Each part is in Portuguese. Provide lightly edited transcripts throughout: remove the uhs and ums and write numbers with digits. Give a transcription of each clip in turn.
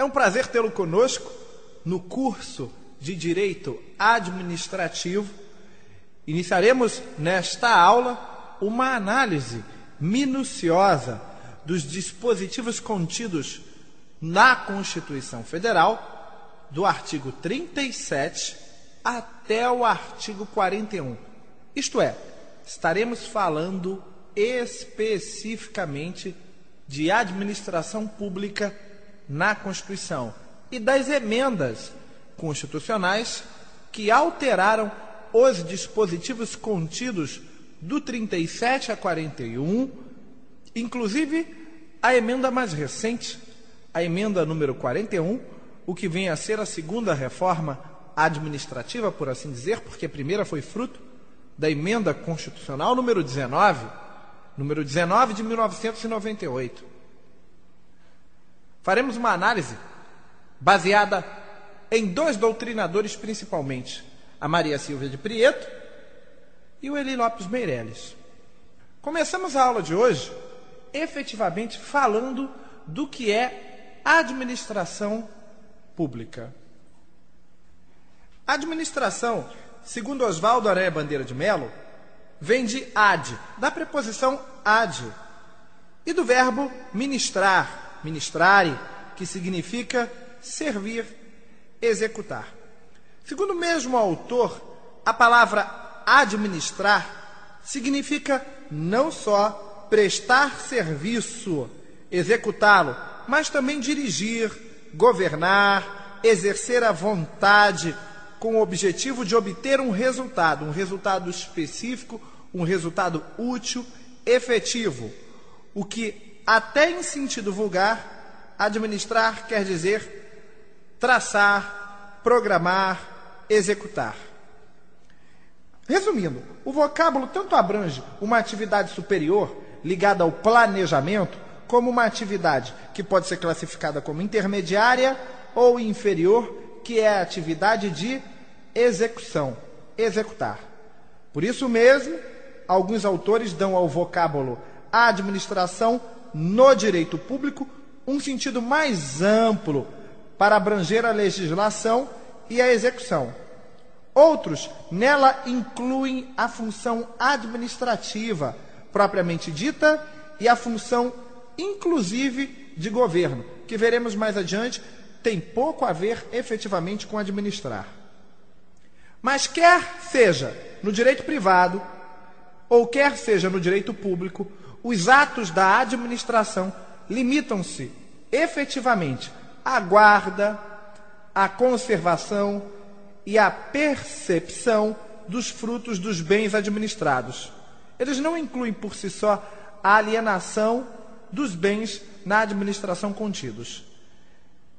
um prazer tê-lo conosco no curso de Direito Administrativo. Iniciaremos nesta aula uma análise minuciosa dos dispositivos contidos na Constituição Federal, do artigo 37 até o artigo 41. Isto é, estaremos falando especificamente de administração pública na Constituição e das emendas constitucionais que alteraram os dispositivos contidos do 37 a 41, inclusive a emenda mais recente, a emenda número 41, o que vem a ser a segunda reforma administrativa, por assim dizer, porque a primeira foi fruto da emenda constitucional número 19 de 1998. Faremos uma análise baseada em dois doutrinadores principalmente, a Maria Silvia de Prieto e o Eli Lopes Meirelles. Começamos a aula de hoje efetivamente falando do que é administração pública. A administração, segundo Oswaldo Aranha Bandeira de Mello, vem de ad, da preposição ad, e do verbo ministrar, ministrare, que significa servir, executar. Segundo o mesmo autor, a palavra administrar significa não só prestar serviço, executá-lo, mas também dirigir, governar, exercer a vontade, com o objetivo de obter um resultado específico, um resultado útil, efetivo. O que, até em sentido vulgar, administrar quer dizer traçar, programar, executar. Resumindo, o vocábulo tanto abrange uma atividade superior, ligada ao planejamento, como uma atividade que pode ser classificada como intermediária ou inferior, que é a atividade de execução, executar. Por isso mesmo, alguns autores dão ao vocábulo administração no direito público um sentido mais amplo para abranger a legislação e a execução. Outros nela incluem a função administrativa propriamente dita e a função inclusive de governo, que veremos mais adiante, tem pouco a ver efetivamente com administrar. Mas quer seja no direito privado ou quer seja no direito público, os atos da administração limitam-se efetivamente à guarda, à conservação e à percepção dos frutos dos bens administrados. Eles não incluem por si só a alienação dos bens na administração contidos.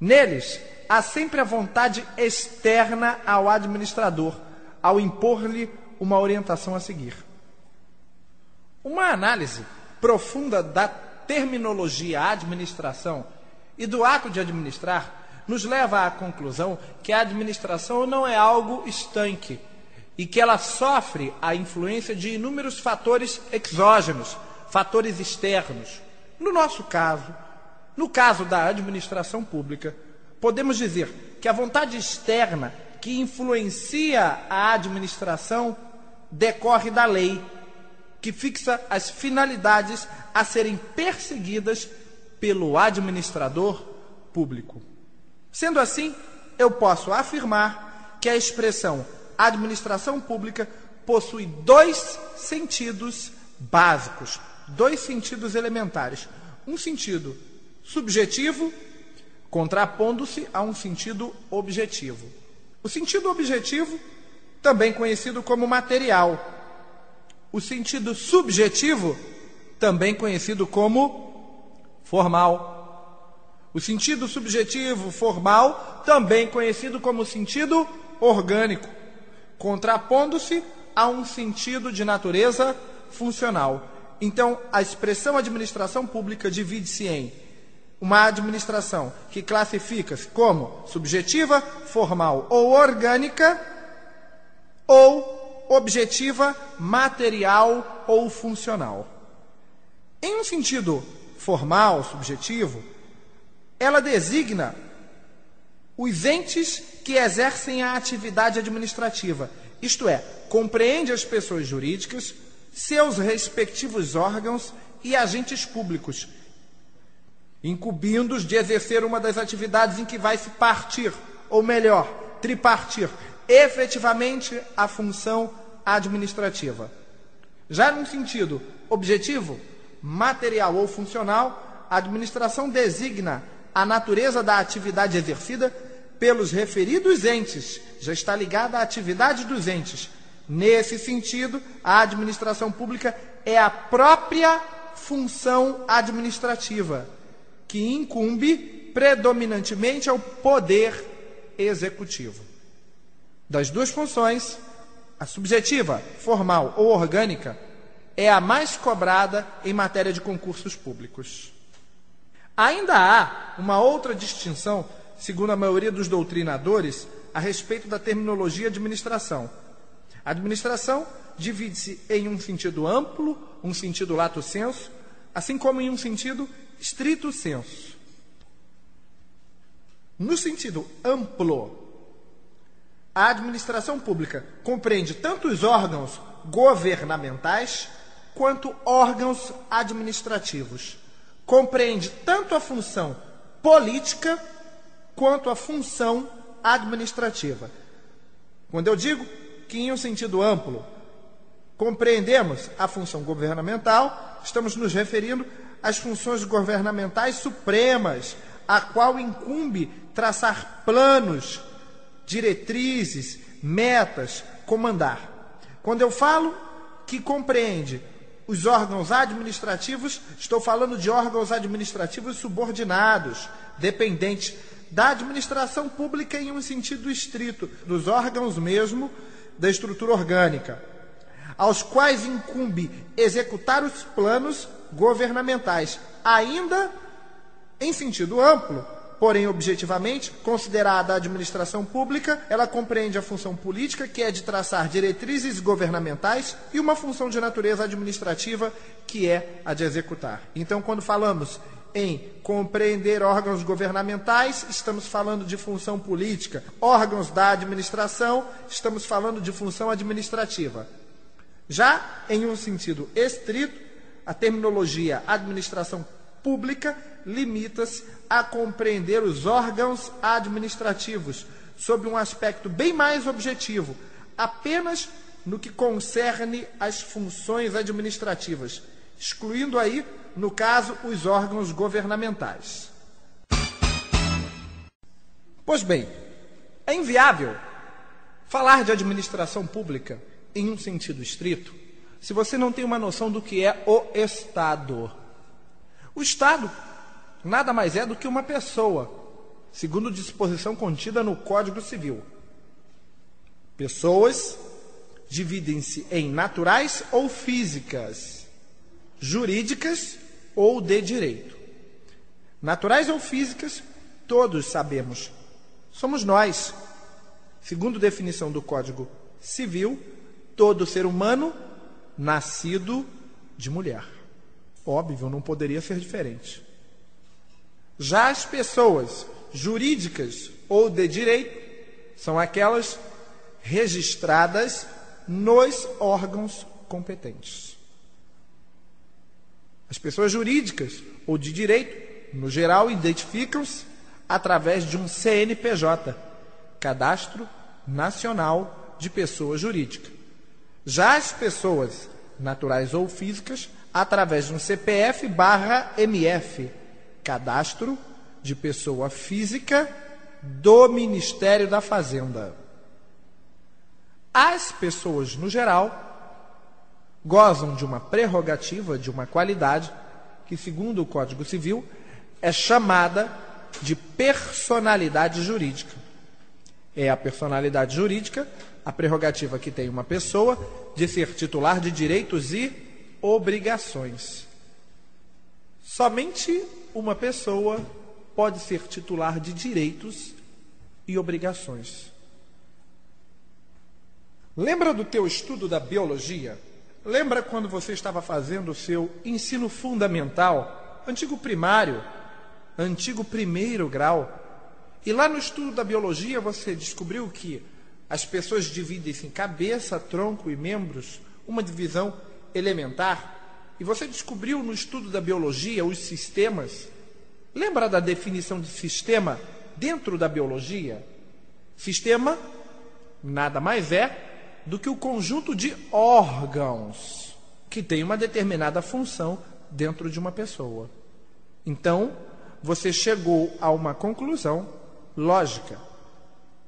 Neles, há sempre a vontade externa ao administrador, ao impor-lhe uma orientação a seguir. Uma análise profunda da terminologia administração e do ato de administrar nos leva à conclusão que a administração não é algo estanque e que ela sofre a influência de inúmeros fatores exógenos, fatores externos. No nosso caso, no caso da administração pública, podemos dizer que a vontade externa que influencia a administração decorre da lei, que fixa as finalidades a serem perseguidas pelo administrador público. Sendo assim, eu posso afirmar que a expressão administração pública possui dois sentidos básicos, dois sentidos elementares. Um sentido subjetivo, contrapondo-se a um sentido objetivo. O sentido objetivo, também conhecido como material. O sentido subjetivo, também conhecido como formal. O sentido subjetivo formal, também conhecido como sentido orgânico, contrapondo-se a um sentido de natureza funcional. Então, a expressão administração pública divide-se em uma administração que classifica-se como subjetiva, formal ou orgânica, ou objetiva, material ou funcional. Em um sentido formal, subjetivo, ela designa os entes que exercem a atividade administrativa, isto é, compreende as pessoas jurídicas, seus respectivos órgãos e agentes públicos, incumbindo-os de exercer uma das atividades em que vai se partir, ou melhor, tripartir, efetivamente a função administrativa. Já num sentido objetivo, material ou funcional, a administração designa a natureza da atividade exercida pelos referidos entes, já está ligada à atividade dos entes. Nesse sentido, a administração pública é a própria função administrativa, que incumbe predominantemente ao poder executivo. Das duas funções, a subjetiva, formal ou orgânica, é a mais cobrada em matéria de concursos públicos. Ainda há uma outra distinção, segundo a maioria dos doutrinadores, a respeito da terminologia administração. A administração divide-se em um sentido amplo, um sentido lato sensu, assim como em um sentido stricto sensu. No sentido amplo, a administração pública compreende tanto os órgãos governamentais quanto órgãos administrativos. Compreende tanto a função política quanto a função administrativa. Quando eu digo que, em um sentido amplo, compreendemos a função governamental, estamos nos referindo às funções governamentais supremas, a qual incumbe traçar planos, diretrizes, metas, comandar. Quando eu falo que compreende os órgãos administrativos, estou falando de órgãos administrativos subordinados, dependentes da administração pública em um sentido estrito, dos órgãos mesmo da estrutura orgânica, aos quais incumbe executar os planos governamentais, ainda em sentido amplo. Porém, objetivamente, considerada a administração pública, ela compreende a função política, que é de traçar diretrizes governamentais, e uma função de natureza administrativa, que é a de executar. Então, quando falamos em compreender órgãos governamentais, estamos falando de função política. Órgãos da administração, estamos falando de função administrativa. Já em um sentido estrito, a terminologia administração pública limita-se a compreender os órgãos administrativos sob um aspecto bem mais objetivo, apenas no que concerne às funções administrativas, excluindo aí, no caso, os órgãos governamentais. Pois bem, é inviável falar de administração pública em um sentido estrito se você não tem uma noção do que é o Estado. O Estado nada mais é do que uma pessoa, segundo disposição contida no Código Civil. Pessoas dividem-se em naturais ou físicas, jurídicas ou de direito. Naturais ou físicas, todos sabemos, somos nós. Segundo definição do Código Civil, todo ser humano nascido de mulher. Óbvio, não poderia ser diferente. Já as pessoas jurídicas ou de direito são aquelas registradas nos órgãos competentes. As pessoas jurídicas ou de direito, no geral, identificam-se através de um CNPJ, Cadastro Nacional de Pessoa Jurídica. Já as pessoas naturais ou físicas, através de um CPF/MF, Cadastro de Pessoa Física do Ministério da Fazenda. As pessoas, no geral, gozam de uma prerrogativa, de uma qualidade, que, segundo o Código Civil, é chamada de personalidade jurídica. É a personalidade jurídica a prerrogativa que tem uma pessoa de ser titular de direitos e obrigações. Somente uma pessoa pode ser titular de direitos e obrigações. Lembra do teu estudo da biologia? Lembra quando você estava fazendo o seu ensino fundamental, antigo primário, antigo primeiro grau, E lá no estudo da biologia você descobriu que as pessoas dividem-se em cabeça, tronco e membros, uma divisão elementar. E você descobriu no estudo da biologia os sistemas. Lembra da definição de sistema dentro da biologia? Sistema nada mais é do que o conjunto de órgãos que tem uma determinada função dentro de uma pessoa. Então, você chegou a uma conclusão lógica,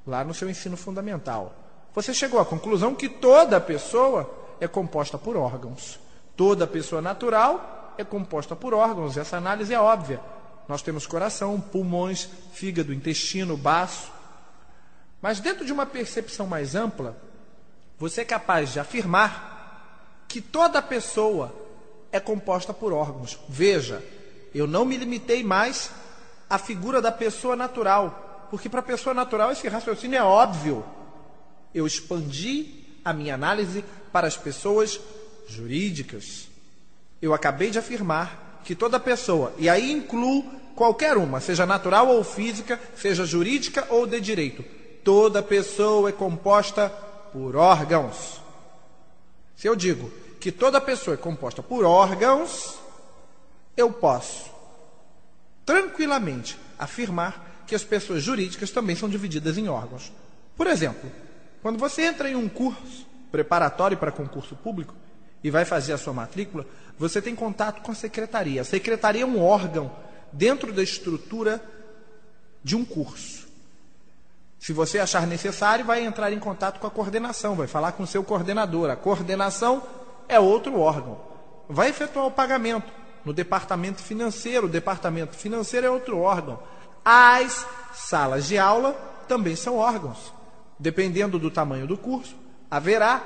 lá no seu ensino fundamental. Você chegou à conclusão que toda pessoa é composta por órgãos. Toda pessoa natural é composta por órgãos. Essa análise é óbvia. Nós temos coração, pulmões, fígado, intestino, baço. Mas dentro de uma percepção mais ampla, você é capaz de afirmar que toda pessoa é composta por órgãos. Veja, eu não me limitei mais à figura da pessoa natural, porque para a pessoa natural esse raciocínio é óbvio. Eu expandi a minha análise para as pessoas jurídicas. Eu acabei de afirmar que toda pessoa, e aí incluo qualquer uma, seja natural ou física, seja jurídica ou de direito, toda pessoa é composta por órgãos. Se eu digo que toda pessoa é composta por órgãos, eu posso tranquilamente afirmar que as pessoas jurídicas também são divididas em órgãos. Por exemplo, quando você entra em um curso preparatório para concurso público e vai fazer a sua matrícula, você tem contato com a secretaria. A secretaria é um órgão dentro da estrutura de um curso. Se você achar necessário, vai entrar em contato com a coordenação, vai falar com o seu coordenador. A coordenação é outro órgão. Vai efetuar o pagamento no departamento financeiro. O departamento financeiro é outro órgão. As salas de aula também são órgãos. Dependendo do tamanho do curso, haverá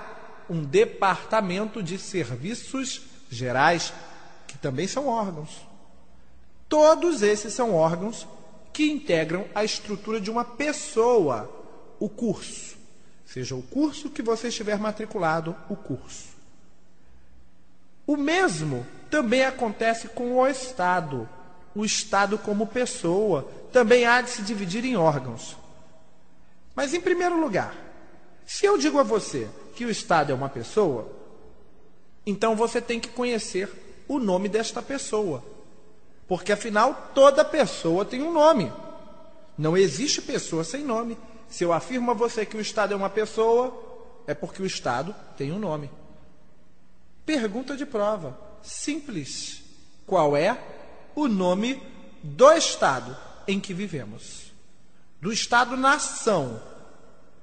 um departamento de serviços gerais, que também são órgãos. Todos esses são órgãos que integram a estrutura de uma pessoa, o curso. Seja o curso que você estiver matriculado, o curso. O mesmo também acontece com o Estado. O Estado como pessoa também há de se dividir em órgãos. Mas, em primeiro lugar, se eu digo a você que o Estado é uma pessoa, então você tem que conhecer o nome desta pessoa. Porque, afinal, toda pessoa tem um nome. Não existe pessoa sem nome. Se eu afirmo a você que o Estado é uma pessoa, é porque o Estado tem um nome. Pergunta de prova. Simples. Qual é o nome do Estado em que vivemos? Do Estado-nação.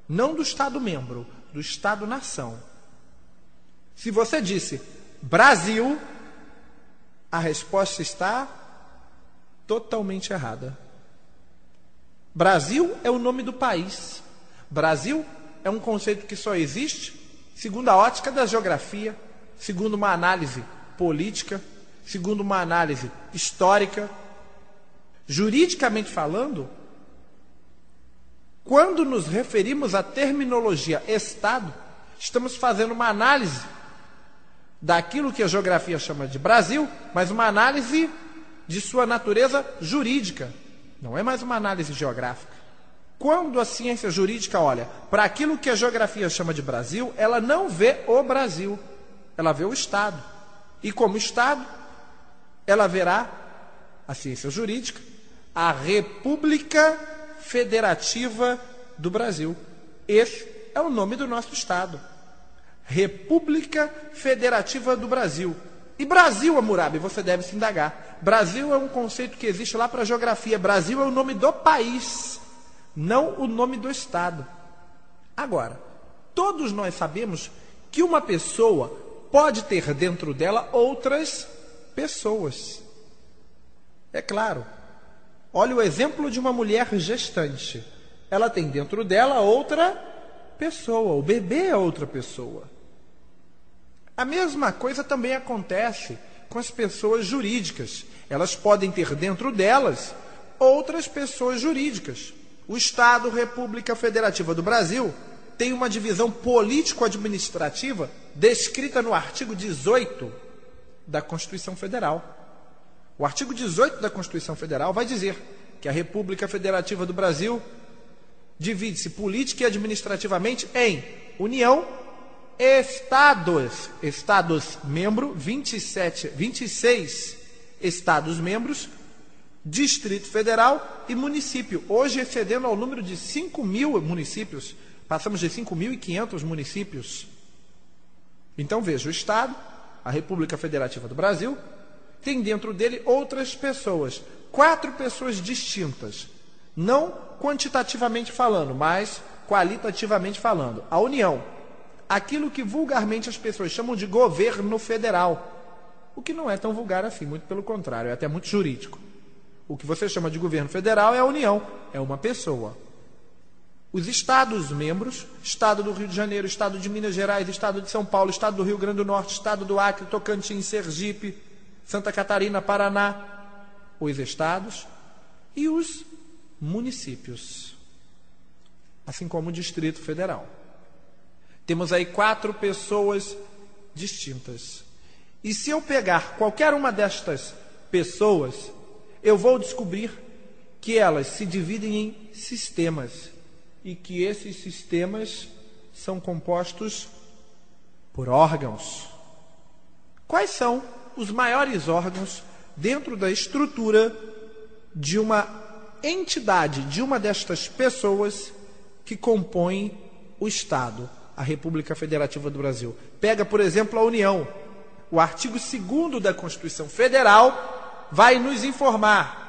Não do Estado-membro, do Estado-nação. Se você disse Brasil, a resposta está totalmente errada. Brasil é o nome do país. Brasil é um conceito que só existe segundo a ótica da geografia, segundo uma análise política, segundo uma análise histórica. Juridicamente falando, quando nos referimos à terminologia Estado, estamos fazendo uma análise daquilo que a geografia chama de Brasil, mas uma análise de sua natureza jurídica. Não é mais uma análise geográfica. Quando a ciência jurídica olha para aquilo que a geografia chama de Brasil, ela não vê o Brasil, ela vê o Estado. E como Estado, ela verá, a ciência jurídica, a República Federativa do Brasil. Esse é o nome do nosso Estado. República Federativa do Brasil. E Brasil, Hammurabi, você deve se indagar. Brasil é um conceito que existe lá para a geografia. Brasil é o nome do país, não o nome do Estado. Agora, todos nós sabemos que uma pessoa pode ter dentro dela outras pessoas. É claro. Olha o exemplo de uma mulher gestante. Ela tem dentro dela outra pessoa. O bebê é outra pessoa. A mesma coisa também acontece com as pessoas jurídicas. Elas podem ter dentro delas outras pessoas jurídicas. O Estado, República Federativa do Brasil, tem uma divisão político-administrativa descrita no artigo 18 da Constituição Federal. O artigo 18 da Constituição Federal vai dizer que a República Federativa do Brasil divide-se política e administrativamente em União, Estados, Estados-membro, 26 Estados-membros, Distrito Federal e município, hoje excedendo ao número de 5.000 municípios. Passamos de 5.500 municípios. Então veja, o Estado, a República Federativa do Brasil, tem dentro dele outras pessoas, 4 pessoas distintas, não quantitativamente falando, mas qualitativamente falando. A União, aquilo que vulgarmente as pessoas chamam de governo federal, o que não é tão vulgar assim, muito pelo contrário, é até muito jurídico. O que você chama de governo federal é a União, é uma pessoa. Os Estados-membros, Estado do Rio de Janeiro, Estado de Minas Gerais, Estado de São Paulo, Estado do Rio Grande do Norte, Estado do Acre, Tocantins, Sergipe, Santa Catarina, Paraná, os estados e os municípios, assim como o Distrito Federal. Temos aí 4 pessoas distintas. E se eu pegar qualquer uma destas pessoas, eu vou descobrir que elas se dividem em sistemas e que esses sistemas são compostos por órgãos. Quais são os maiores órgãos dentro da estrutura de uma entidade, de uma destas pessoas que compõem o Estado, a República Federativa do Brasil? Pega, por exemplo, a União. O artigo 2º da Constituição Federal vai nos informar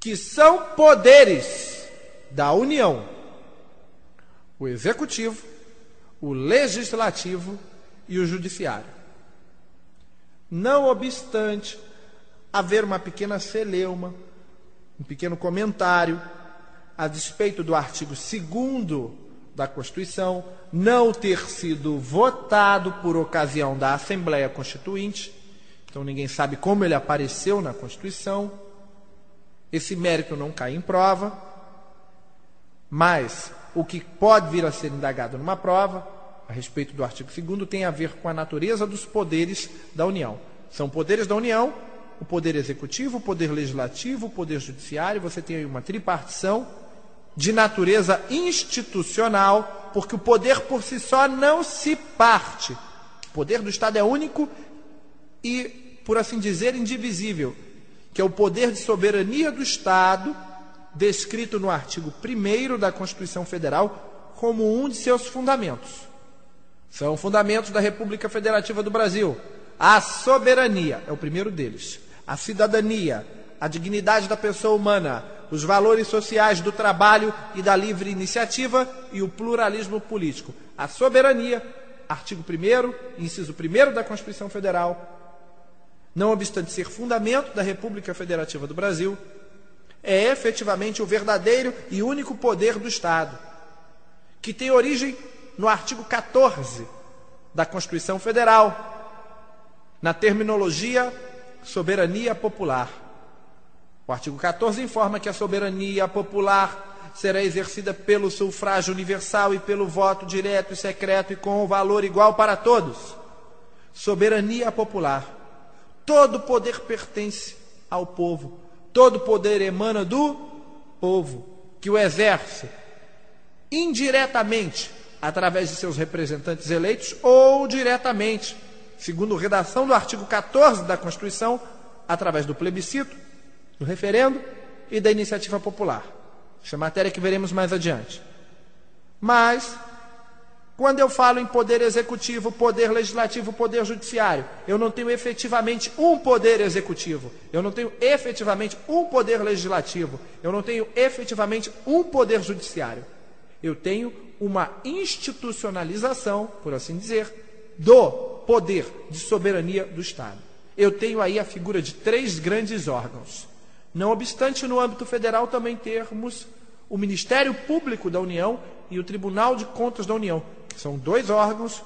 que são poderes da União o Executivo, o Legislativo e o Judiciário. Não obstante haver uma pequena celeuma, um pequeno comentário a despeito do artigo 2º da Constituição não ter sido votado por ocasião da Assembleia Constituinte, então ninguém sabe como ele apareceu na Constituição. Esse mérito não cai em prova, mas o que pode vir a ser indagado numa prova, a respeito do artigo 2º, tem a ver com a natureza dos poderes da União. São poderes da União, o poder executivo, o poder legislativo, o poder judiciário. Você tem aí uma tripartição de natureza institucional, porque o poder por si só não se parte. O poder do Estado é único e, por assim dizer, indivisível, que é o poder de soberania do Estado, descrito no artigo 1º da Constituição Federal como um de seus fundamentos. São fundamentos da República Federativa do Brasil. A soberania é o primeiro deles. A cidadania, a dignidade da pessoa humana, os valores sociais do trabalho e da livre iniciativa e o pluralismo político. A soberania, artigo 1º, inciso 1º da Constituição Federal, não obstante ser fundamento da República Federativa do Brasil, é efetivamente o verdadeiro e único poder do Estado, que tem origem no artigo 14 da Constituição Federal, na terminologia soberania popular. O artigo 14 informa que a soberania popular será exercida pelo sufrágio universal e pelo voto direto e secreto e com o valor igual para todos. Soberania popular. Todo poder pertence ao povo. Todo poder emana do povo, que o exerce indiretamente através de seus representantes eleitos ou diretamente, segundo redação do artigo 14 da Constituição, através do plebiscito, do referendo e da iniciativa popular. Isso é matéria que veremos mais adiante. Mas, quando eu falo em poder executivo, poder legislativo, poder judiciário, eu não tenho efetivamente um poder executivo, eu não tenho efetivamente um poder legislativo, eu não tenho efetivamente um poder judiciário. Eu tenho uma institucionalização, por assim dizer, do poder de soberania do Estado. Eu tenho aí a figura de 3 grandes órgãos. Não obstante, no âmbito federal também termos o Ministério Público da União e o Tribunal de Contas da União, que são 2 órgãos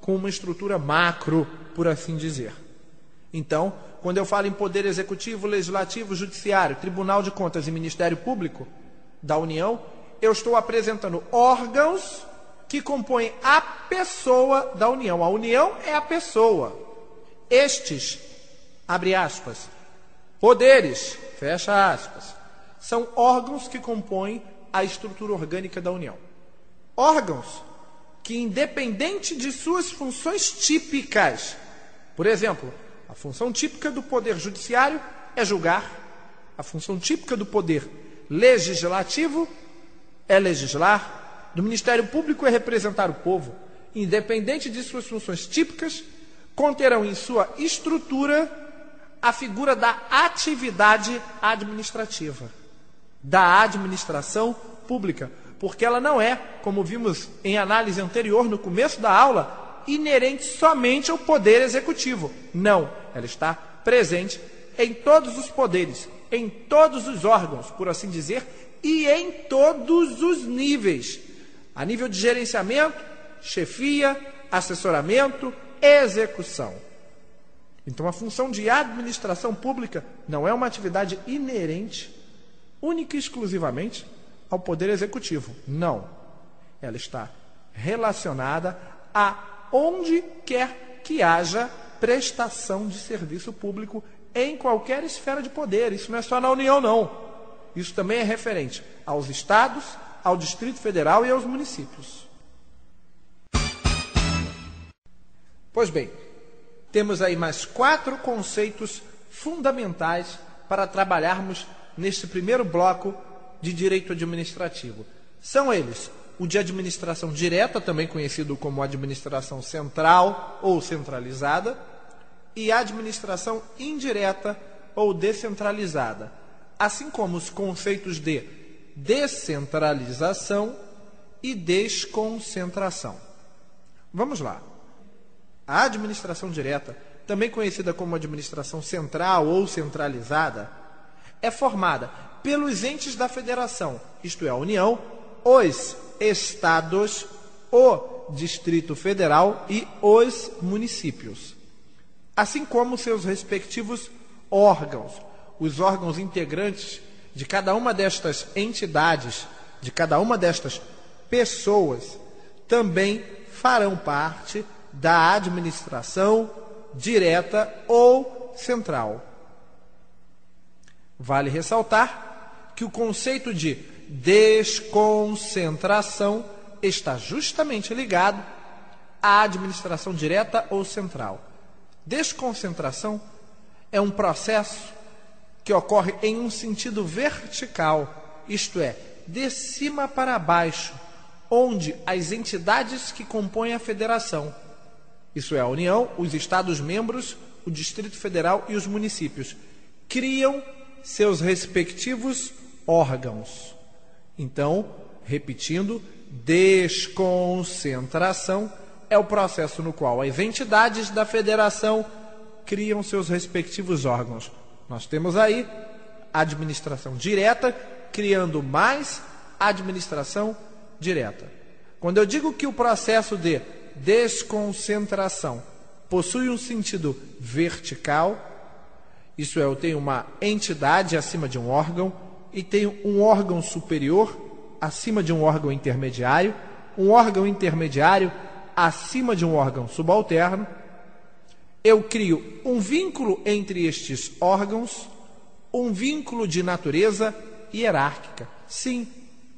com uma estrutura macro, por assim dizer. Então, quando eu falo em poder executivo, legislativo, judiciário, Tribunal de Contas e Ministério Público da União, eu estou apresentando órgãos que compõem a pessoa da União. A União é a pessoa. Estes, abre aspas, poderes fecha aspas, são órgãos que compõem a estrutura orgânica da União. Órgãos que, independente de suas funções típicas, por exemplo, a função típica do Poder Judiciário é julgar, a função típica do Poder Legislativo é legislar, do Ministério Público é representar o povo, independente de suas funções típicas, conterão em sua estrutura a figura da atividade administrativa, da administração pública, porque ela não é, como vimos em análise anterior no começo da aula, inerente somente ao poder executivo. Não, ela está presente em todos os poderes, em todos os órgãos, por assim dizer, e em todos os níveis. A nível de gerenciamento, chefia, assessoramento, execução. Então, a função de administração pública não é uma atividade inerente, única e exclusivamente, ao Poder Executivo. Não. Ela está relacionada a onde quer que haja prestação de serviço público em qualquer esfera de poder. Isso não é só na União, não. Isso também é referente aos estados, ao Distrito Federal e aos municípios. Pois bem, temos aí mais 4 conceitos fundamentais para trabalharmos neste primeiro bloco de direito administrativo. São eles o de administração direta, também conhecido como administração central ou centralizada, e administração indireta ou descentralizada, assim como os conceitos de descentralização e desconcentração. Vamos lá. A administração direta, também conhecida como administração central ou centralizada, é formada pelos entes da federação, isto é, a União, os estados, o Distrito Federal e os municípios, assim como seus respectivos órgãos, os órgãos integrantes de cada uma destas entidades, de cada uma destas pessoas, também farão parte da administração direta ou central. Vale ressaltar que o conceito de desconcentração está justamente ligado à administração direta ou central. Desconcentração é um processo que ocorre em um sentido vertical, isto é, de cima para baixo, onde as entidades que compõem a federação, isso é, a União, os Estados-membros, o Distrito Federal e os municípios, criam seus respectivos órgãos. Então, repetindo, desconcentração é o processo no qual as entidades da federação criam seus respectivos órgãos. Nós temos aí a administração direta, criando mais administração direta. Quando eu digo que o processo de desconcentração possui um sentido vertical, isso é, eu tenho uma entidade acima de um órgão e tenho um órgão superior acima de um órgão intermediário acima de um órgão subalterno, eu crio um vínculo entre estes órgãos, um vínculo de natureza hierárquica. Sim,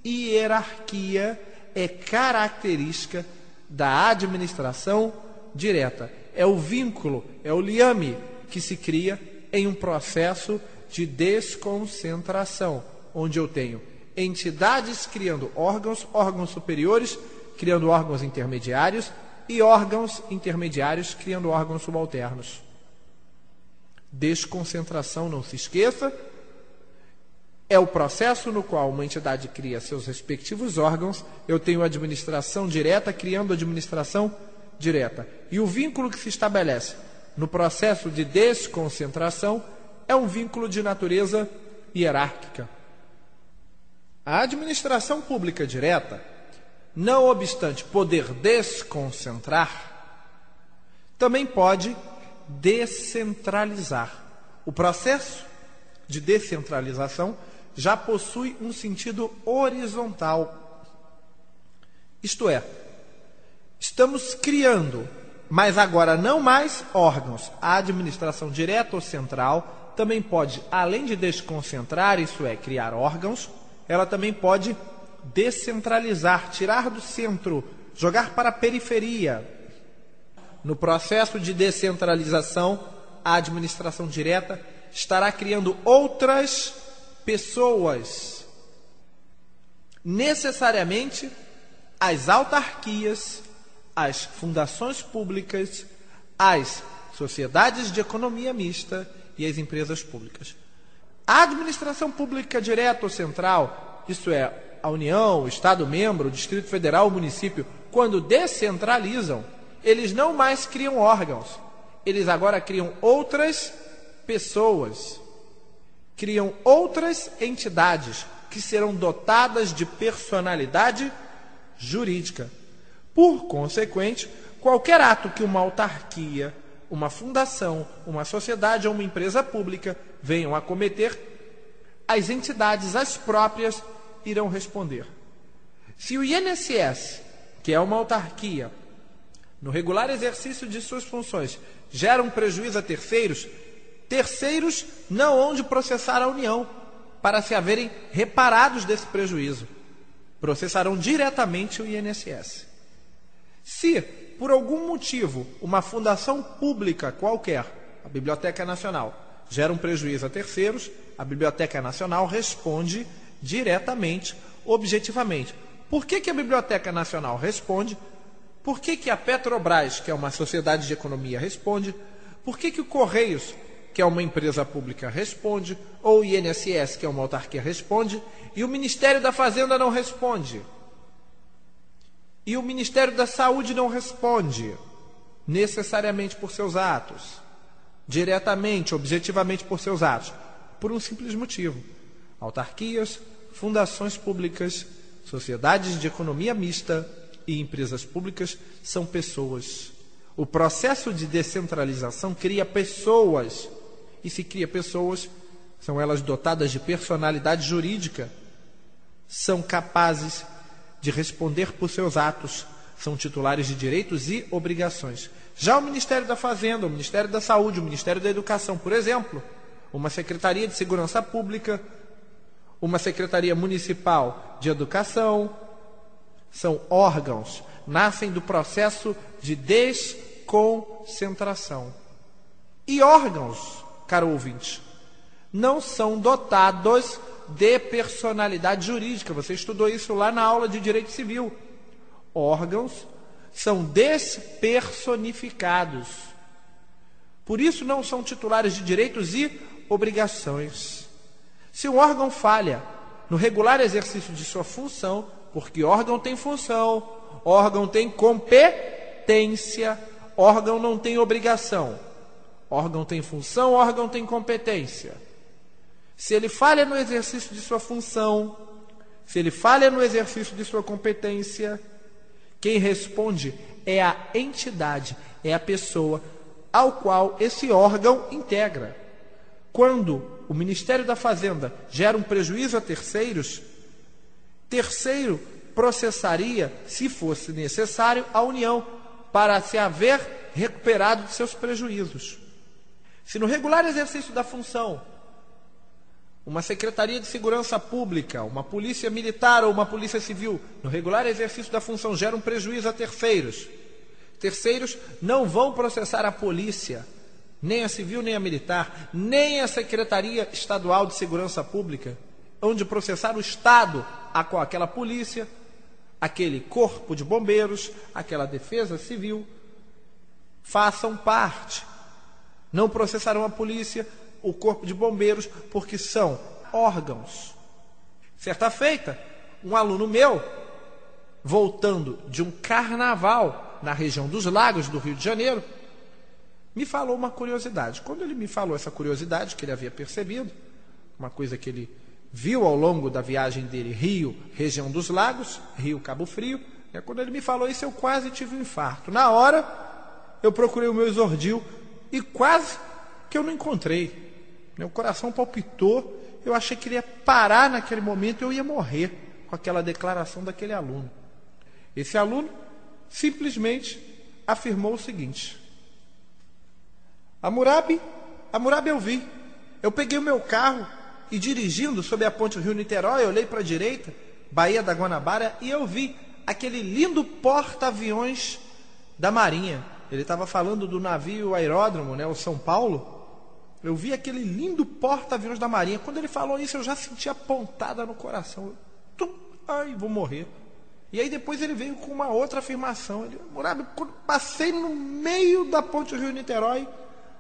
hierarquia é característica da administração direta. É o vínculo, é o liame que se cria em um processo de desconcentração, onde eu tenho entidades criando órgãos, órgãos superiores criando órgãos intermediários e órgãos intermediários criando órgãos subalternos. Desconcentração, não se esqueça, é o processo no qual uma entidade cria seus respectivos órgãos, eu tenho administração direta criando administração direta. E o vínculo que se estabelece no processo de desconcentração é um vínculo de natureza hierárquica. A administração pública direta, não obstante poder desconcentrar, também pode descentralizar. O processo de descentralização já possui um sentido horizontal. Isto é, estamos criando, mas agora não mais órgãos, a administração direta ou central, também pode, além de desconcentrar, isso é, criar órgãos, ela também pode descentralizar, tirar do centro, jogar para a periferia. No processo de descentralização, a administração direta estará criando outras pessoas. Necessariamente, as autarquias, as fundações públicas, as sociedades de economia mista e as empresas públicas. A administração pública direta ou central, isso é, a União, o Estado-membro, o Distrito Federal, o município, quando descentralizam, eles não mais criam órgãos, eles agora criam outras pessoas, criam outras entidades que serão dotadas de personalidade jurídica. Por consequente, qualquer ato que uma autarquia, uma fundação, uma sociedade ou uma empresa pública venham a cometer, as entidades, as próprias, irão responder. Se o INSS, que é uma autarquia, no regular exercício de suas funções, gera um prejuízo a terceiros, terceiros não hão de processar a União para se haverem reparados desse prejuízo. Processarão diretamente o INSS. Se, por algum motivo, uma fundação pública qualquer, a Biblioteca Nacional, gera um prejuízo a terceiros, a Biblioteca Nacional responde diretamente, objetivamente. Por que a Biblioteca Nacional responde? Por que a Petrobras, que é uma sociedade de economia, responde? Por que o Correios, que é uma empresa pública, responde? Ou o INSS, que é uma autarquia, responde? E o Ministério da Fazenda não responde? E o Ministério da Saúde não responde? Necessariamente por seus atos. Diretamente, objetivamente por seus atos. Por um simples motivo. Autarquias, fundações públicas, sociedades de economia mista e empresas públicas são pessoas. O processo de descentralização cria pessoas. E se cria pessoas, são elas dotadas de personalidade jurídica, são capazes de responder por seus atos, são titulares de direitos e obrigações. Já o Ministério da Fazenda, o Ministério da Saúde, o Ministério da Educação, por exemplo, uma Secretaria de Segurança Pública, uma Secretaria Municipal de Educação, são órgãos, nascem do processo de desconcentração. E órgãos, caro ouvinte, não são dotados de personalidade jurídica. Você estudou isso lá na aula de Direito Civil. Órgãos são despersonificados. Por isso não são titulares de direitos e obrigações. Se um órgão falha no regular exercício de sua função, porque órgão tem função, órgão tem competência, órgão não tem obrigação. Órgão tem função, órgão tem competência. Se ele falha no exercício de sua função, se ele falha no exercício de sua competência, quem responde é a entidade, é a pessoa ao qual esse órgão integra. Quando o Ministério da Fazenda gera um prejuízo a terceiros, terceiro processaria, se fosse necessário, a União para se haver recuperado de seus prejuízos. Se no regular exercício da função, uma Secretaria de Segurança Pública, uma Polícia Militar ou uma Polícia Civil, no regular exercício da função, gera um prejuízo a terceiros, terceiros não vão processar a polícia, nem a civil, nem a militar, nem a Secretaria Estadual de Segurança Pública, onde processar o Estado, aquela polícia, aquele corpo de bombeiros, aquela defesa civil, façam parte. Não processarão a polícia, o corpo de bombeiros, porque são órgãos. Certa feita, um aluno meu, voltando de um carnaval na região dos Lagos do Rio de Janeiro, me falou uma curiosidade. Quando ele me falou essa curiosidade, que ele havia percebido, uma coisa que ele viu ao longo da viagem dele, Rio, região dos Lagos, Rio, Cabo Frio, quando ele me falou isso, eu quase tive um infarto. Na hora, eu procurei o meu exordil e quase que eu não encontrei. Meu coração palpitou, eu achei que ele ia parar naquele momento e eu ia morrer com aquela declaração daquele aluno. Esse aluno simplesmente afirmou o seguinte: Hammurabi eu vi, Eu peguei o meu carro e dirigindo sobre a ponte do Rio-Niterói, eu olhei para a direita, Baía da Guanabara, e eu vi aquele lindo porta-aviões da Marinha. Ele estava falando do navio aeródromo, né, o São Paulo. Eu vi aquele lindo porta-aviões da Marinha. Quando ele falou isso, eu já senti a pontada no coração. Ai, vou morrer. E aí depois ele veio com uma outra afirmação. Ele, Murabi, quando passei no meio da ponte do Rio-Niterói,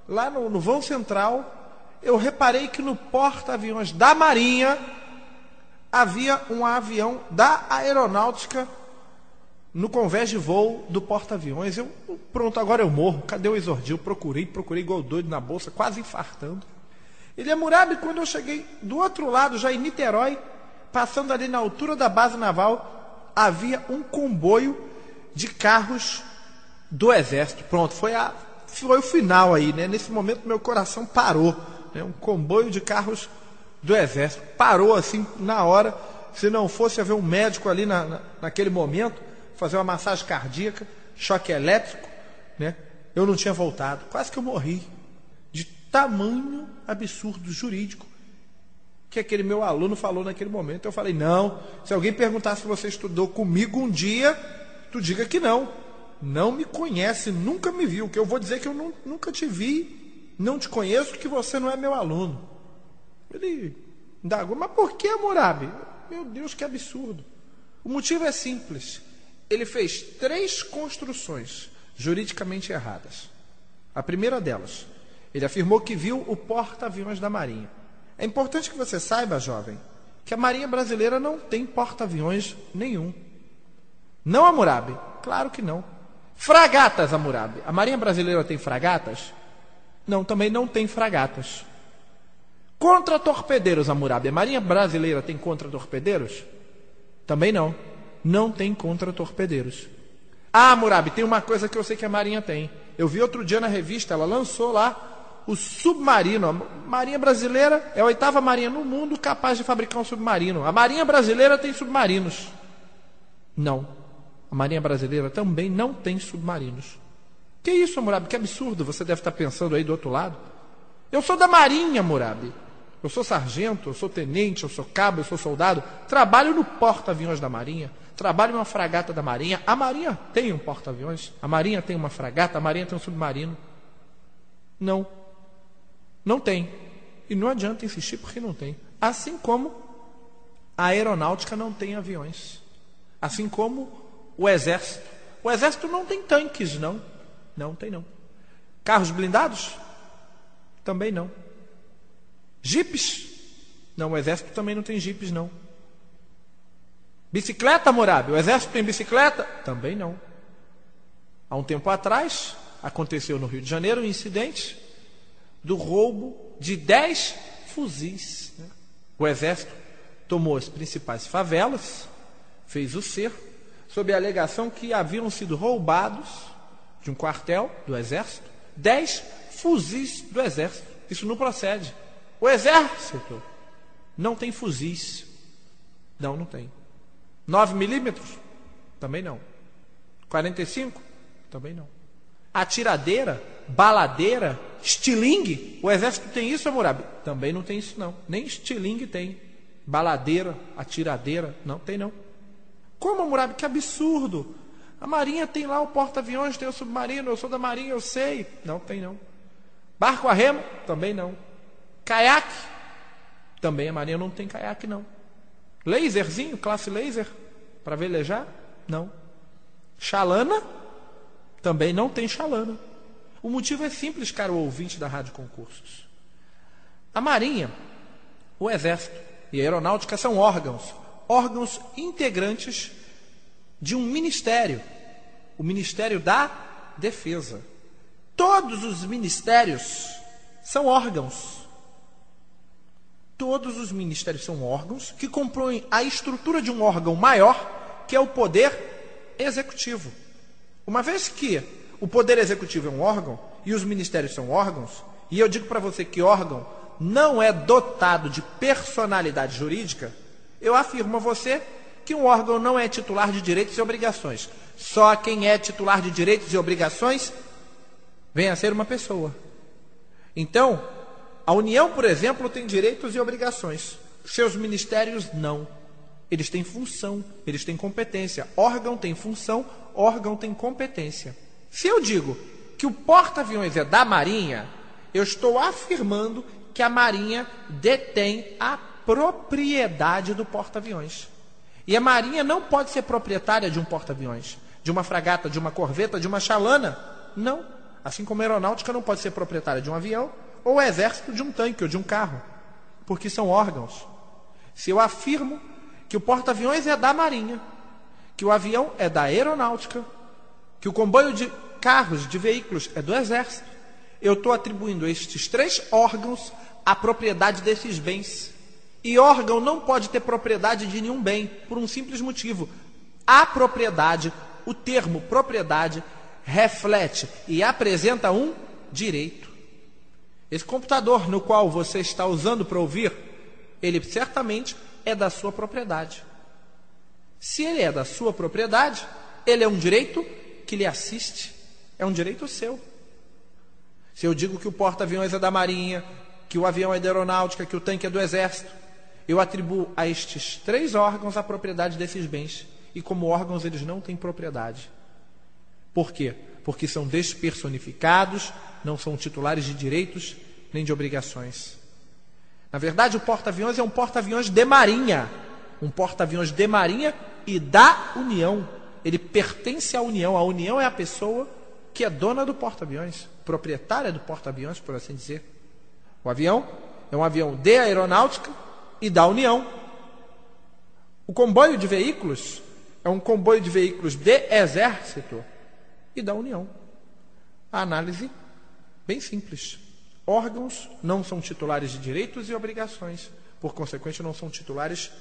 lá no vão central, eu reparei que no porta-aviões da Marinha havia um avião da aeronáutica no convés de voo do porta-aviões. Eu, pronto, agora eu morro. Cadê o exordil? Procurei igual doido na bolsa, quase infartando. Ele é Murabi, quando eu cheguei do outro lado, já em Niterói, passando ali na altura da base naval, havia um comboio de carros do Exército. Pronto, foi o final aí, né? Nesse momento meu coração parou. Né? Um comboio de carros do Exército. Parou assim na hora. Se não fosse haver um médico ali naquele momento, fazer uma massagem cardíaca, choque elétrico, né? Eu não tinha voltado. Quase que eu morri. De tamanho absurdo jurídico que aquele meu aluno falou naquele momento. Eu falei, não, se alguém perguntar se você estudou comigo um dia, tu diga que não. Não me conhece, nunca me viu. Que eu vou dizer que eu nunca te vi, não te conheço, que você não é meu aluno. Ele indagou, mas por que, Murabi? Meu Deus, que absurdo. O motivo é simples. Ele fez 3 construções juridicamente erradas. A primeira delas, ele afirmou que viu o porta-aviões da Marinha. É importante que você saiba, jovem, que a Marinha brasileira não tem porta-aviões nenhum. Não, Hammurabi? Claro que não. Fragatas, Hammurabi. A Marinha brasileira tem fragatas? Não, também não tem fragatas. Contra-torpedeiros, Hammurabi. A Marinha brasileira tem contra-torpedeiros? Também não. Não tem contra-torpedeiros. Ah, Hammurabi, tem uma coisa que eu sei que a Marinha tem. Eu vi outro dia na revista, ela lançou lá o submarino. A Marinha brasileira é a 8ª marinha no mundo capaz de fabricar um submarino. A Marinha brasileira tem submarinos. Não. A Marinha brasileira também não tem submarinos. Que isso, Hammurabi? Que absurdo. Você deve estar pensando aí do outro lado. Eu sou da Marinha, Hammurabi. Eu sou sargento, eu sou tenente, eu sou cabo, eu sou soldado. Trabalho no porta-aviões da Marinha. Trabalho em uma fragata da Marinha. A Marinha tem um porta-aviões. A Marinha tem uma fragata. A Marinha tem um submarino. Não. Não tem. E não adianta insistir porque não tem. Assim como a aeronáutica não tem aviões. Assim como o Exército. O Exército não tem tanques, não. Não tem, não. Carros blindados? Também não. Jipes? Não, o Exército também não tem jipes, não. Bicicleta, Hammurabi? O Exército tem bicicleta? Também não. Há um tempo atrás, aconteceu no Rio de Janeiro um incidente do roubo de 10 fuzis. Né? O Exército tomou as principais favelas, fez o cerco, sob a alegação que haviam sido roubados de um quartel do Exército 10 fuzis do Exército. Isso não procede. O Exército não tem fuzis. Não, não tem. 9 milímetros? Também não. 45? Também não. Atiradeira, baladeira, estilingue? O Exército tem isso, Hammurabi? Também não tem isso, não. Nem estilingue tem. Baladeira, atiradeira, não tem, não. Como, Hammurabi? Que absurdo. A Marinha tem lá o porta-aviões, tem o submarino, eu sou da Marinha, eu sei. Não tem, não. Barco a remo? Também não. Caiaque? Também a Marinha não tem caiaque, não. Laserzinho, classe laser, para velejar? Não. Chalana? Também não tem chalana. O motivo é simples, caro ouvinte da Rádio Concursos. A Marinha, o Exército e a Aeronáutica são órgãos integrantes de um ministério, o Ministério da Defesa. Todos os ministérios são órgãos. Todos os ministérios são órgãos que compõem a estrutura de um órgão maior, que é o Poder Executivo. Uma vez que o Poder Executivo é um órgão e os ministérios são órgãos, e eu digo para você que órgão não é dotado de personalidade jurídica, eu afirmo a você que um órgão não é titular de direitos e obrigações. Só quem é titular de direitos e obrigações vem a ser uma pessoa. Então, A União, por exemplo, tem direitos e obrigações. Seus ministérios não. Eles têm função, eles têm competência. Órgão tem função, órgão tem competência. Se eu digo que o porta-aviões é da Marinha, eu estou afirmando que a Marinha detém a propriedade do porta-aviões. E a Marinha não pode ser proprietária de um porta-aviões, de uma fragata, de uma corveta, de uma chalana. Não. Assim como a aeronáutica não pode ser proprietária de um avião, ou o exército de um tanque ou de um carro, porque são órgãos. Se eu afirmo que o porta-aviões é da Marinha, que o avião é da aeronáutica, que o comboio de carros, de veículos é do exército, eu estou atribuindo a estes 3 órgãos a propriedade desses bens. E órgão não pode ter propriedade de nenhum bem, por um simples motivo. A propriedade, o termo propriedade, reflete e apresenta um direito. Esse computador no qual você está usando para ouvir, ele certamente é da sua propriedade. Se ele é da sua propriedade, ele é um direito que lhe assiste. É um direito seu. Se eu digo que o porta-aviões é da Marinha, que o avião é da aeronáutica, que o tanque é do exército, eu atribuo a estes 3 órgãos a propriedade desses bens. E como órgãos eles não têm propriedade. Por quê? Porque são despersonificados, não são titulares de direitos nem de obrigações. Na verdade, o porta-aviões é um porta-aviões de Marinha. Um porta-aviões de Marinha e da União. Ele pertence à União. A União é a pessoa que é dona do porta-aviões, proprietária do porta-aviões, por assim dizer. O avião é um avião de aeronáutica e da União. O comboio de veículos é um comboio de veículos de exército e da União. A análise bem simples. Órgãos não são titulares de direitos e obrigações, por consequente não são titulares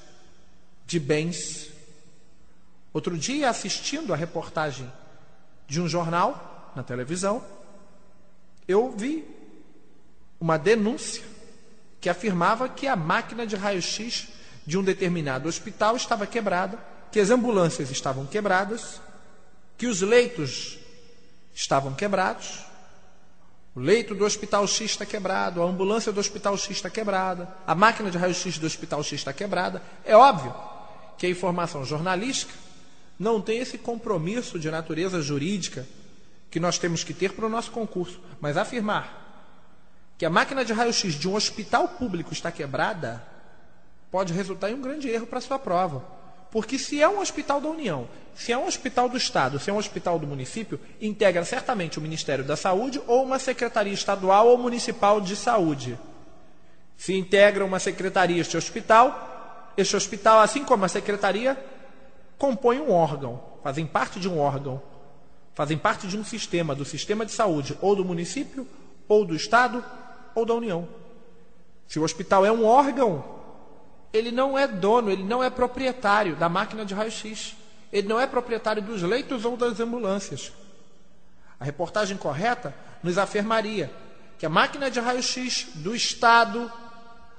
de bens. Outro dia, assistindo a reportagem de um jornal na televisão, eu vi uma denúncia que afirmava que a máquina de raio-x de um determinado hospital estava quebrada, que as ambulâncias estavam quebradas, que os leitos estavam quebrados. O leito do hospital X está quebrado, a ambulância do hospital X está quebrada, a máquina de raio-x do hospital X está quebrada. É óbvio que a informação jornalística não tem esse compromisso de natureza jurídica que nós temos que ter para o nosso concurso. Mas afirmar que a máquina de raio-x de um hospital público está quebrada pode resultar em um grande erro para a sua prova. Porque se é um hospital da União, se é um hospital do Estado, se é um hospital do município, integra certamente o Ministério da Saúde ou uma secretaria estadual ou municipal de saúde. Se integra uma secretaria este hospital, assim como a secretaria, compõe um órgão, fazem parte de um órgão, fazem parte de um sistema, do sistema de saúde, ou do município, ou do Estado, ou da União. Se o hospital é um órgão, ele não é dono, ele não é proprietário da máquina de raio-x. Ele não é proprietário dos leitos ou das ambulâncias. A reportagem correta nos afirmaria que a máquina de raio-x do Estado,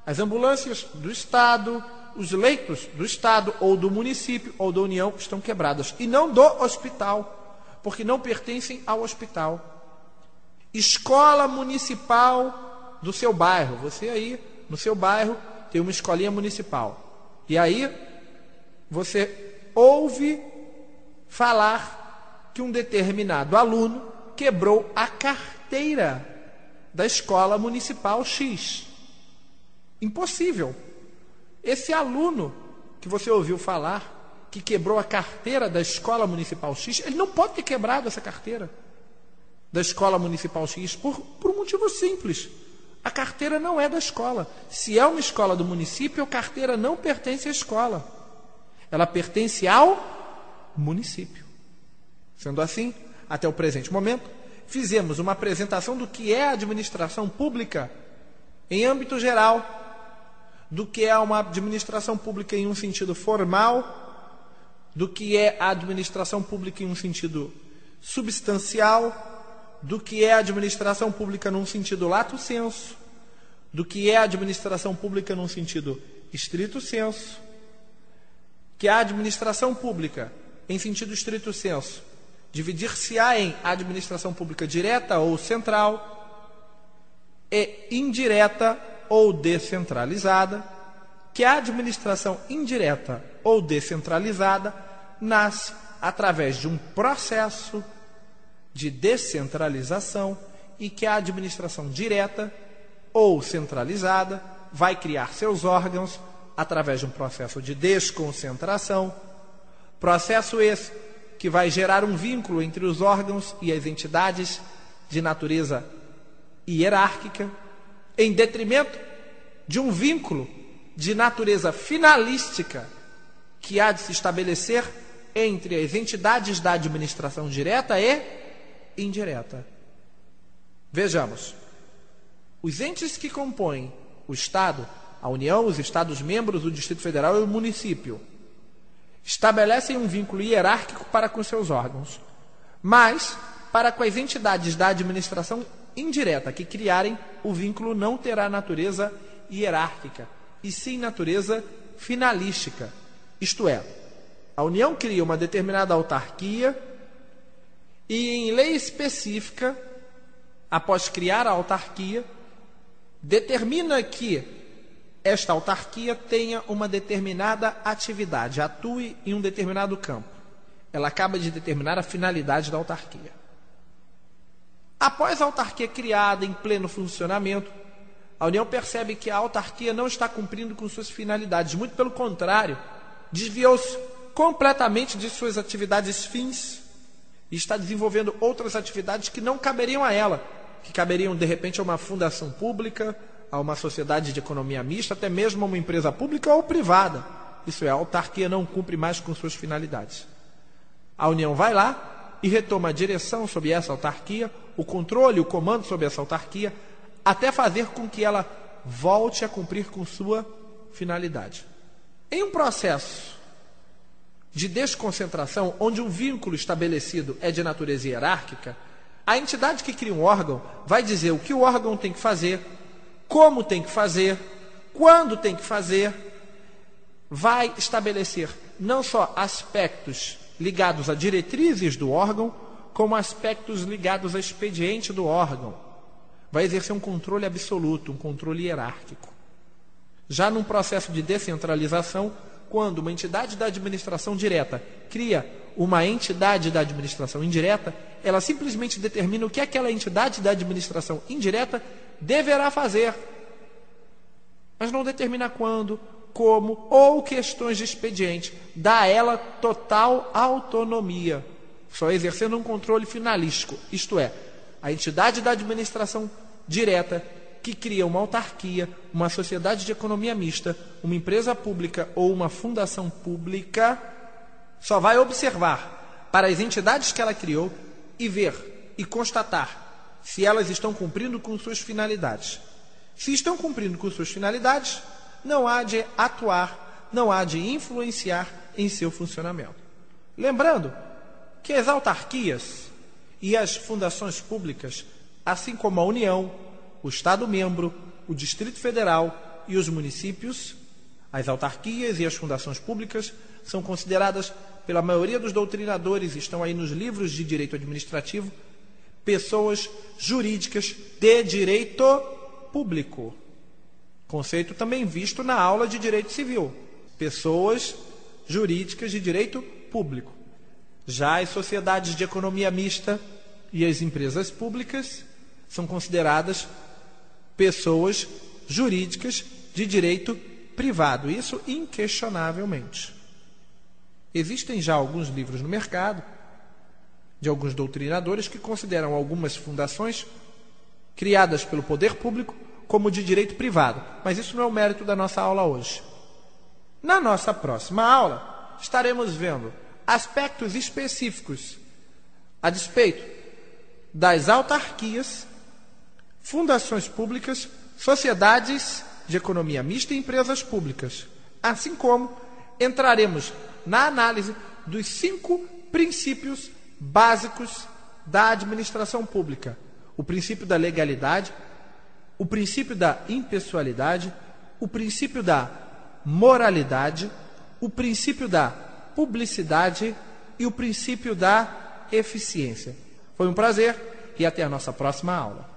as ambulâncias do Estado, os leitos do Estado ou do município ou da União estão quebradas. E não do hospital, porque não pertencem ao hospital. Escola municipal do seu bairro. Você aí, no seu bairro, tem uma escolinha municipal. E aí, você ouve falar que um determinado aluno quebrou a carteira da escola municipal X. Impossível. Esse aluno que você ouviu falar, que quebrou a carteira da escola municipal X, ele não pode ter quebrado essa carteira da escola municipal X por um motivo simples. A carteira não é da escola. Se é uma escola do município, a carteira não pertence à escola. Ela pertence ao município. Sendo assim, até o presente momento, fizemos uma apresentação do que é a administração pública em âmbito geral, do que é uma administração pública em um sentido formal, do que é a administração pública em um sentido substancial, do que é a administração pública num sentido lato sensu, do que é a administração pública num sentido estrito sensu, que a administração pública, em sentido estrito sensu, dividir-se-á em administração pública direta ou central, e indireta ou descentralizada, que a administração indireta ou descentralizada nasce através de um processo de descentralização e que a administração direta ou centralizada vai criar seus órgãos através de um processo de desconcentração, processo esse que vai gerar um vínculo entre os órgãos e as entidades de natureza hierárquica, em detrimento de um vínculo de natureza finalística que há de se estabelecer entre as entidades da administração direta e indireta. Vejamos, os entes que compõem o Estado, a União, os Estados-membros, o Distrito Federal e o município, estabelecem um vínculo hierárquico para com seus órgãos, mas para com as entidades da administração indireta que criarem, o vínculo não terá natureza hierárquica, e sim natureza finalística. Isto é, a União cria uma determinada autarquia e, em lei específica, após criar a autarquia, determina que esta autarquia tenha uma determinada atividade, atue em um determinado campo. Ela acaba de determinar a finalidade da autarquia. Após a autarquia criada em pleno funcionamento, a União percebe que a autarquia não está cumprindo com suas finalidades, muito pelo contrário, desviou-se completamente de suas atividades fins e está desenvolvendo outras atividades que não caberiam a ela, que caberiam, de repente, a uma fundação pública, a uma sociedade de economia mista, até mesmo a uma empresa pública ou privada. Isso é, a autarquia não cumpre mais com suas finalidades. A União vai lá e retoma a direção sobre essa autarquia, o controle, o comando sobre essa autarquia, até fazer com que ela volte a cumprir com sua finalidade. Em um processo de desconcentração, onde um vínculo estabelecido é de natureza hierárquica, a entidade que cria um órgão vai dizer o que o órgão tem que fazer, como tem que fazer, quando tem que fazer, vai estabelecer não só aspectos ligados a diretrizes do órgão, como aspectos ligados a expediente do órgão. Vai exercer um controle absoluto, um controle hierárquico. Já num processo de descentralização, quando uma entidade da administração direta cria uma entidade da administração indireta, ela simplesmente determina o que aquela entidade da administração indireta deverá fazer, mas não determina quando, como ou questões de expediente. Dá a ela total autonomia, só exercendo um controle finalístico, isto é, a entidade da administração direta que cria uma autarquia, uma sociedade de economia mista, uma empresa pública ou uma fundação pública, só vai observar para as entidades que ela criou e ver e constatar se elas estão cumprindo com suas finalidades. Se estão cumprindo com suas finalidades, não há de atuar, não há de influenciar em seu funcionamento. Lembrando que as autarquias e as fundações públicas, assim como a União, o Estado-membro, o Distrito Federal e os municípios, as autarquias e as fundações públicas são consideradas, pela maioria dos doutrinadores, estão aí nos livros de direito administrativo, pessoas jurídicas de direito público. Conceito também visto na aula de direito civil. Pessoas jurídicas de direito público. Já as sociedades de economia mista e as empresas públicas são consideradas pessoas jurídicas de direito privado. Isso inquestionavelmente. Existem já alguns livros no mercado de alguns doutrinadores que consideram algumas fundações criadas pelo poder público como de direito privado. Mas isso não é o mérito da nossa aula hoje. Na nossa próxima aula, estaremos vendo aspectos específicos a despeito das autarquias, fundações públicas, sociedades de economia mista e empresas públicas. Assim como entraremos na análise dos 5 princípios básicos da administração pública. O princípio da legalidade, o princípio da impessoalidade, o princípio da moralidade, o princípio da publicidade e o princípio da eficiência. Foi um prazer e até a nossa próxima aula.